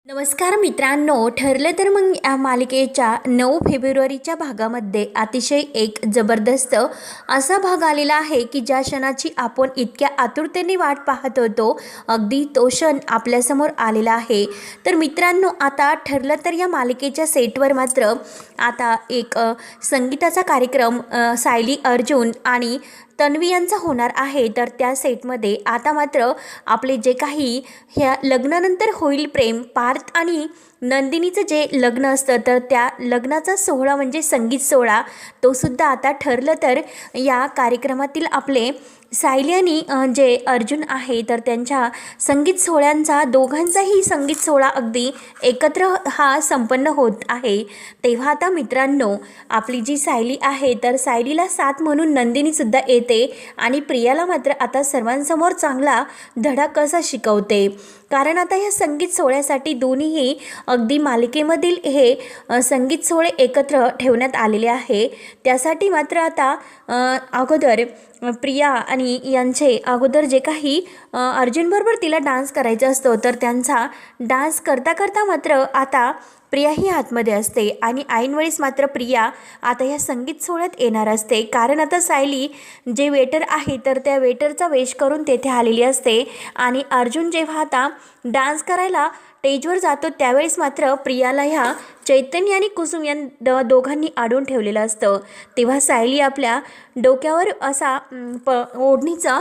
नमस्कार मित्रांनो, ठरलं तर मग या मालिकेच्या 9 फेब्रुवारीच्या भागामध्ये अतिशय एक जबरदस्त असा भाग आलेला आहे की ज्या क्षणाची आपण इतक्या आतुरतेने वाट पाहत होतो, अगदी तो क्षण आपल्यासमोर आलेला आहे। तर मित्रांनो, आता ठरलं तर या मालिकेच्या सेटवर मात्र आता एक संगीताचा कार्यक्रम सायली, अर्जुन आणि तन्वी यांचा होणार आहे। तर त्या सेटमध्ये आता मात्र आपले जे काही ह्या लग्नानंतर होईल प्रेम, पार्थ आणि नंदिनीचं जे लग्न असतं, तर त्या लग्नाचा सोहळा म्हणजे संगीत सोहळा तो सुद्धा आता ठरलं तर या कार्यक्रमातील आपले सायली आणि जे अर्जुन आहे तर त्यांच्या संगीत सोहळ्यांचा दोघांचाही संगीत सोहळा अगदी एकत्र हा संपन्न होत आहे। तेव्हा आता मित्रांनो, आपली जी सायली आहे तर सायलीला साथ म्हणून नंदिनीसुद्धा येते आणि प्रियाला मात्र आता सर्वांसमोर चांगला धडा कसा शिकवते, कारण आता ह्या संगीत सोहळ्यासाठी दोन्हीही अगदी मालिकेमधील हे संगीत सोहळे एकत्र ठेवण्यात आलेले आहे। त्यासाठी मात्र आता अगोदर प्रिया आणि यांचे अगोदर जे काही अर्जुनबरोबर तिला डान्स करायचा असतो, तर त्यांचा डान्स करता करता मात्र आता प्रिया ही आतमध्ये असते आणि ऐनवेळीस मात्र प्रिया आता ह्या संगीत सोहळ्यात येणार असते, कारण आता सायली जे वेटर आहे तर त्या वेटरचा वेश करून तेथे आलेली असते आणि अर्जुन जेव्हा आता डान्स करायला स्टेजवर जातो त्यावेळेस मात्र प्रियाला ह्या चैतन्य आणि कुसुम या दोघांनी अडवून ठेवलेलं असतं। तेव्हा सायली आपल्या डोक्यावर असा ओढणीचा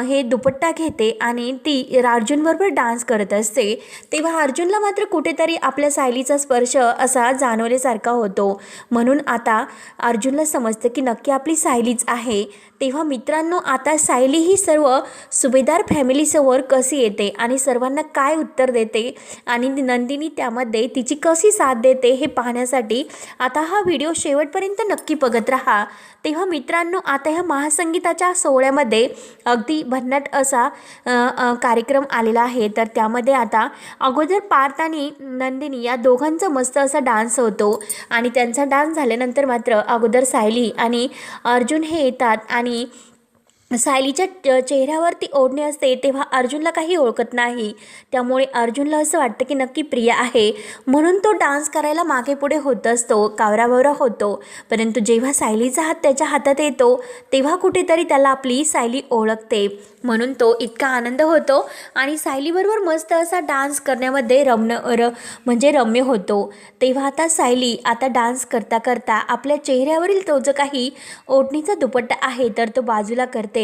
हे दुपट्टा घेते आणि ती अर्जुनबरोबर डान्स करत असते। तेव्हा अर्जुनला मात्र कुठेतरी आपल्या सायलीचा स्पर्श असा जाणवल्यासारखा होतो, म्हणून आता अर्जुनला समजतं की नक्की आपली सायलीच आहे। तेव्हा मित्रांनो, आता सायली ही सर्व सुभेदार फॅमिलीसमोर कशी येते आणि सर्वांना काय उत्तर देते आणि नंदिनी त्यामध्ये तिची कशी साथ देते हे पाहण्यासाठी आता हा व्हिडिओ शेवटपर्यंत नक्की बघत राहा। तेव्हा मित्रांनो, आता ह्या महासंगीताच्या सोहळ्यामध्ये अगदी भन्नाट असा कार्यक्रम आलेला आहे। तर त्यामध्ये आता अगोदर पार्थ आणि नंदिनी या दोघांचा मस्त असा डान्स होतो आणि त्यांचा डान्स झाल्यानंतर मात्र अगोदर सायली आणि अर्जुन हे येतात आणि सायलीच्या चेहऱ्यावरती ओढणी असते, तेव्हा अर्जुनला काही ओळखत नाही, त्यामुळे अर्जुनला असं वाटतं की नक्की प्रिया आहे, म्हणून तो डान्स करायला मागे पुढे होत असतो, कावराबावरा होतो। परंतु जेव्हा सायलीचा हात त्याच्या हातात येतो तेव्हा कुठेतरी त्याला आपली सायली ओळखते, म्हणून तो इतका आनंद होतो आणि सायलीबरोबर मस्त असा डान्स करण्यामध्ये रम्य होतो। तेव्हा आता सायली आता डान्स करता करता आपल्या चेहऱ्यावरील तो जो काही ओढणीचा दुपट्टा आहे तर तो बाजूला करते।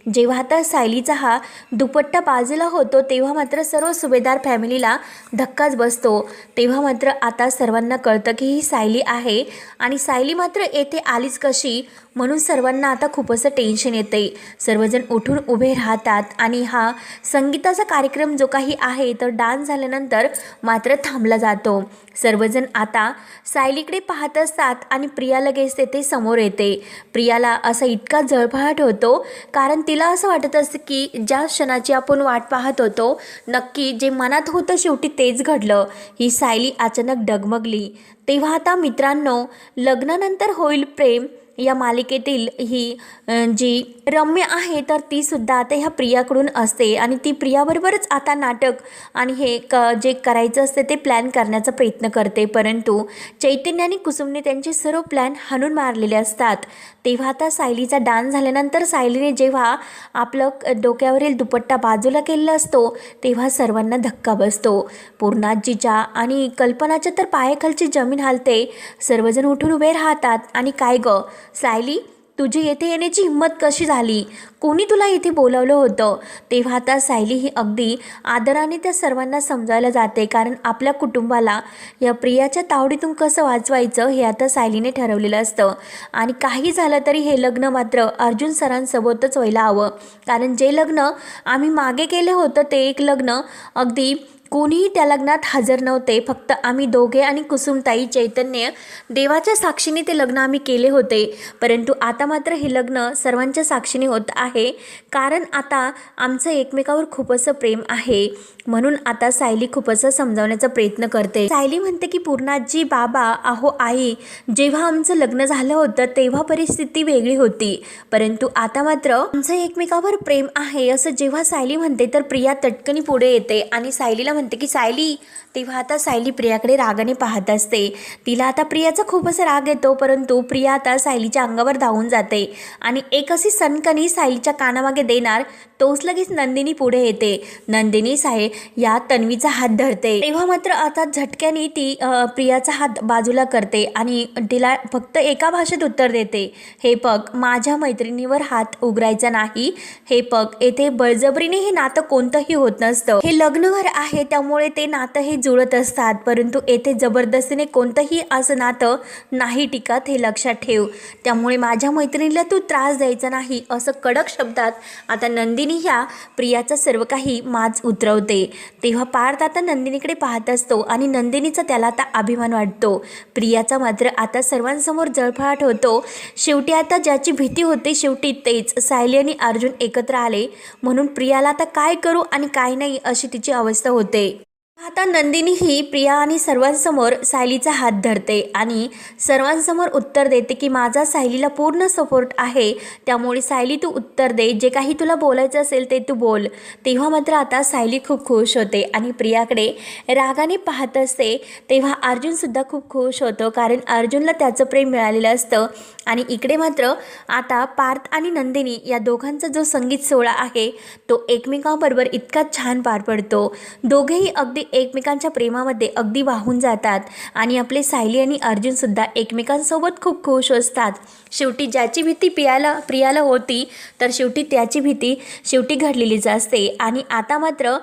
जेव्हा आता सायलीचा हा दुपट्टा बाजूला होतो तेव्हा मात्र सर्व सुभेदार फॅमिलीला धक्काच बसतो। तेव्हा मात्र आता सर्वांना कळतं की ही सायली आहे आणि सायली मात्र येथे आलीच कशी, म्हणून सर्वांना आता खूप असं टेन्शन येते। सर्वजण उठून उभे राहतात आणि हा संगीताचा कार्यक्रम जो काही आहे तर डान्स झाल्यानंतर मात्र थांबला जातो। सर्वजण आता सायलीकडे पाहत असतात आणि प्रिया लगेच तेथे समोर येते। प्रियाला असा इतका जळफळाट होतो, कारण तिला असं वाटत असतं की ज्या क्षणाची आपण वाट पाहत होतो, नक्की जे मनात होतं शेवटी तेच घडलं। ही सायली अचानक डगमगली। तेव्हा आता मित्रांनो, लग्नानंतर होईल प्रेम या मालिकेतील ही जी रम्य आहे तर ती सुद्धा आता ह्या प्रियाकडून असते आणि ती प्रियाबरोबरच आता नाटक आणि हे जे करायचं असते ते प्लॅन करण्याचा प्रयत्न करते, परंतु चैतन्य आणि कुसुमने त्यांचे सर्व प्लॅन हाणून मारलेले असतात। तेव्हा आता सायलीचा डान्स झाल्यानंतर सायलीने जेव्हा आपलं डोक्यावरील दुपट्टा बाजूला केलेला असतो तेव्हा सर्वांना धक्का बसतो। पूर्णाजीच्या आणि कल्पनाच्या तर पायाखालची जमीन हालते। सर्वजण उठून उभे राहतात आणि काय गं सायली, तुझी येथे येण्याची हिंमत कशी झाली? कोणी तुला इथे बोलावलं होतं? तेव्हा आता सायली ही अगदी आदराने त्या सर्वांना समजायला जाते, कारण आपल्या कुटुंबाला या प्रियाच्या तावडीतून कसं वाचवायचं हे आता सायलीने ठरवलेलं असतं आणि काही झालं तरी हे लग्न मात्र अर्जुन सरांसोबतच व्हायला हवं, कारण जे लग्न आम्ही मागे केले होतं ते एक लग्न अगदी कोणीही त्या लग्नात हजर नव्हते, फक्त आम्ही दोघे आणि कुसुमताई, चैतन्य, देवाच्या साक्षीने ते लग्न आम्ही केले होते, परंतु आता मात्र हे लग्न सर्वांच्या साक्षीने होत आहे, कारण आता आमचं एकमेकावर खूप असं प्रेम आहे। म्हणून आता सायली खूप असं समजावण्याचा प्रयत्न करते। सायली म्हणते की पूर्णाजी, बाबा, अहो आई, जेव्हा आमचं लग्न झालं होतं तेव्हा परिस्थिती वेगळी होती, परंतु आता मात्र आमचं एकमेकावर प्रेम आहे असं जेव्हा सायली म्हणते तर प्रिया तटकनी पुढे येते आणि सायलीला म्हणते की सायली. तेव्हा आता सायली प्रियाकडे रागाने पाहत असते. तिला आता प्रियाचा खूप असा राग येतो, परंतु प्रिया आता सायलीच्या अंगावर धावून जाते आणि एक अशी सणकणी सायलीच्या कानामागे देणार तोच लगेच नंदिनी पुढे येते. नंदिनी या तन्वीचा हात धरते. तेव्हा मात्र आता झटक्याने ती प्रियाचा हात बाजूला करते आणि तिला फक्त एका भाषेत उत्तर देते, हे बघ, माझ्या मैत्रिणीवर हात उघडायचा नाही. हे बघ, येथे बळजबरीने हे नातं कोणतंही होत नसतं. हे लग्नघर आहे, त्यामुळे ते नातं हे जुळत असतात, परंतु येथे जबरदस्तीने कोणतंही असं नातं नाही टिकत, हे लक्षात ठेव. त्यामुळे माझ्या मैत्रिणीला तू त्रास द्यायचा नाही, असं कडक शब्दात आता नंदिनी ह्या प्रियाचं सर्व काही माज उतरवते. तेव्हा पार्थ आता नंदिनीकडे पाहत असतो आणि नंदिनीचा त्याला आता अभिमान वाटतो. प्रियाचा मात्र आता सर्वांसमोर जळफळाट होतो. शेवटी आता ज्याची भीती होती शेवटी तेच, सायली आणि अर्जुन एकत्र आले म्हणून प्रियाला आता काय करू आणि काय नाही अशी तिची अवस्था होते. आता नंदिनी ही प्रिया आणि सर्वांसमोर सायलीचा हात धरते आणि सर्वांसमोर उत्तर देते की माझा सायलीला पूर्ण सपोर्ट आहे, त्यामुळे सायली तू उत्तर दे, जे काही तुला बोलायचं असेल ते तू बोल. तेव्हा मात्र आता सायली खूप खुश होते आणि प्रियाकडे रागाने पाहत असते. तेव्हा अर्जुनसुद्धा खूप खुश होतो, कारण अर्जुनला त्याचं प्रेम मिळालेलं असतं. आणि इकडे मात्र आता पार्थ आणि नंदिनी या दोघांचा जो संगीत सोहळा आहे तो एकमेकांबरोबर इतका छान पार पडतो. दोघेही अगदी एकमेकांच्या प्रेमामध्ये अगदी वाहून जातात आणि आपले सायली आणि अर्जुनसुद्धा एकमेकांसोबत खूप खुश असतात. शेवटी ज्याची भीती प्रियाला होती तर शेवटी त्याची भीती शेवटी घडलेलीच असते. आणि आता मात्र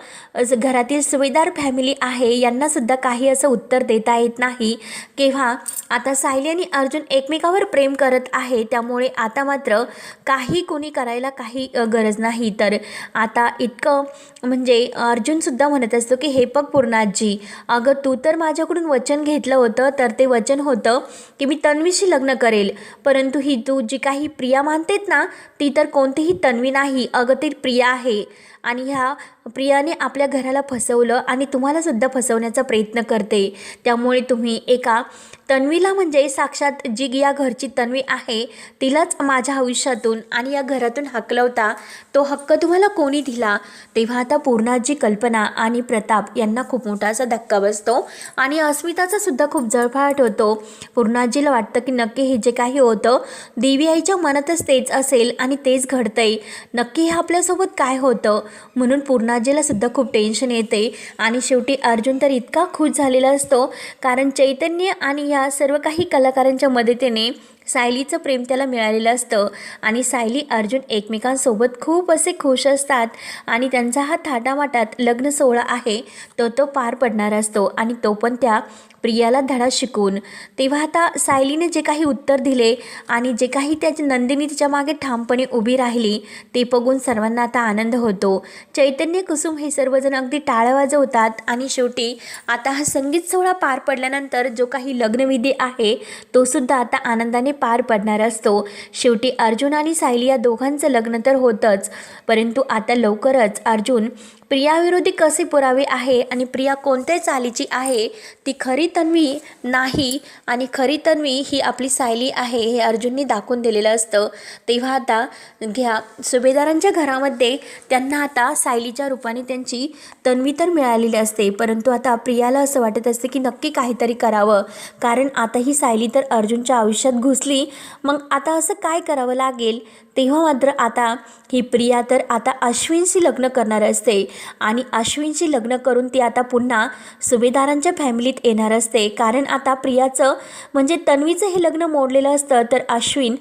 घरातील सुभेदार फॅमिली आहे यांनासुद्धा काही असं उत्तर देता येत नाही. केव्हा आता सायली आणि अर्जुन एकमेकावर प्रेम करत आहे, त्यामुळे आता मात्र काही कोणी करायला काही गरज नाही. तर आता इतकं म्हणजे अर्जुनसुद्धा म्हणत असतो की हे बघ पूर्णाजी, अगं तू तर माझ्याकडून वचन घेतलं होतं, तर ते वचन होतं की मी तन्वीशी लग्न करेल, परंतु ही तू जी काही प्रिया मानतेत ना ती तर कोणतीही तन्वी नाही, अगं ती प्रिया आहे. आणि ह्या प्रियाने आपल्या घराला फसवलं आणि तुम्हालासुद्धा फसवण्याचा प्रयत्न करते. त्यामुळे तुम्ही एका तन्वीला म्हणजे साक्षात जी या घरची तन्वी आहे तिलाच माझ्या आयुष्यातून आणि या घरातून हकलवता, तो हक्क तुम्हाला कोणी दिला. तेव्हा आता पूर्णाजी, कल्पना आणि प्रताप यांना खूप मोठा असा धक्का बसतो आणि अस्मिताचा सुद्धा खूप जळफळाट होतो. पूर्णाजीला वाटतं की नक्की हे जे काही होतं देवी आईच्या मनातच तेच असेल आणि तेच घडतंय, नक्की हे आपल्यासोबत काय होतं. म्हणून पूर्णाजीला सुद्धा खूप टेन्शन येते. आणि शेवटी अर्जुन तर इतका खुश झालेला असतो, कारण चैतन्य आणि या सर्व काही कलाकारांच्या मदतीने सायलीचं प्रेम त्याला मिळालेलं असतं आणि सायली अर्जुन एकमेकांसोबत खूप असे खुश असतात आणि त्यांचा हा थाटामाटात लग्न सोहळा आहे तो पार पडणार असतो आणि तो पण त्या प्रियाला धडा शिकून. तेव्हा आता सायलीने जे काही उत्तर दिले आणि जे काही त्याची नंदिनी तिच्या मागे ठामपणे उभी राहिली ते बघून सर्वांना आता आनंद होतो. चैतन्य, कुसुम हे सर्वजण अगदी टाळ्या वाजवतात आणि शेवटी आता हा संगीत सोहळा पार पडल्यानंतर जो काही लग्नविधी आहे तो सुद्धा आता आनंदाने पार पडणार असतो. शेवटी अर्जुन आणि सायली या दोघांचं लग्न तर होतंच, परंतु आता लवकरच अर्जुन प्रियाविरोधी कसे पुरावे आहे आणि प्रिया कोणत्या चालीची आहे, ती खरी तन्वी नाही आणि खरी तन्वी ही आपली सायली आहे हे अर्जुनने दाखवून दिलेलं असतं. तेव्हा आता घ्या सुभेदारांच्या घरामध्ये त्यांना आता सायलीच्या रूपाने त्यांची तन्वी तर मिळालेली असते, परंतु आता प्रियाला असं वाटत असते की नक्की काहीतरी करावं, कारण आता ही सायली तर अर्जुनच्या आयुष्यात घुसली, मग आता असं काय करावं लागेल. तेव्हा मात्र आता ही प्रिया तर आता अश्विनशी लग्न करणार असते आणि अश्विनशी लग्न करून ती आता पुन्हा सुभेदारांच्या फॅमिलीत येणार असते, कारण आता प्रियाचं म्हणजे तन्वीचं हे लग्न मोडलेलं असतं तर अश्विन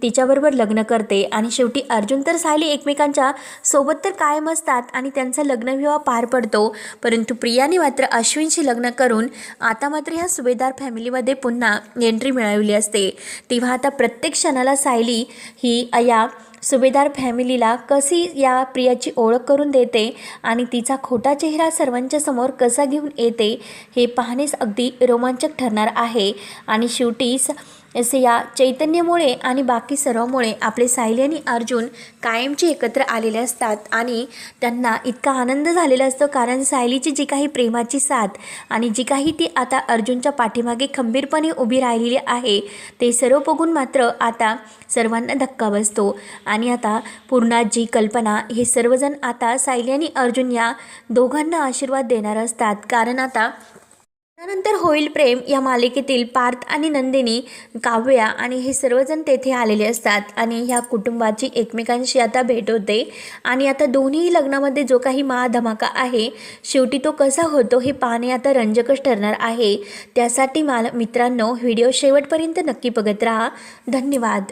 तिच्याबरोबर लग्न करते. आणि शेवटी अर्जुन तर सायली एकमेकांच्या सोबत तर कायम असतात आणि त्यांचा लग्नविवाह पार पडतो, परंतु प्रियाने मात्र अश्विनशी लग्न करून आता मात्र ह्या सुभेदार फॅमिलीमध्ये पुन्हा एंट्री मिळवली असते. तेव्हा आता प्रत्येक क्षणाला सायली ही या सुभेदार फॅमिलीला कशी या प्रियाची ओळख करून देते आणि तिचा खोटा चेहरा सर्वांच्या समोर कसा घेऊन येते हे पाहणेच अगदी रोमांचक ठरणार आहे. आणि शेवटी असे या चैतन्यामुळे आणि बाकी सर्वांमुळे आपले सायली आणि अर्जुन कायमचे एकत्र आलेले असतात आणि त्यांना इतका आनंद झालेला असतो, कारण सायलीची जी काही प्रेमाची साथ आणि जी काही ती आता अर्जुनच्या पाठीमागे खंबीरपणे उभी राहिलेली आहे ते सर्व बघून मात्र आता सर्वांना धक्का बसतो. आणि आता पूर्णाजी, कल्पना हे सर्वजण आता सायली आणि अर्जुन या दोघांना आशीर्वाद देणार असतात. कारण आता त्यानंतर होईल प्रेम या मालिकेतील पार्थ आणि नंदिनी, काव्या आणि हे सर्वजण तेथे आलेले असतात आणि ह्या कुटुंबाची एकमेकांशी आता भेट होते. आणि आता दोन्ही लग्नामध्ये जो काही महाधमाका आहे शेवटी तो कसा होतो हे पाहणे आता रंजकच ठरणार आहे. त्यासाठी मित्रांनो व्हिडिओ शेवटपर्यंत नक्की बघत राहा. धन्यवाद.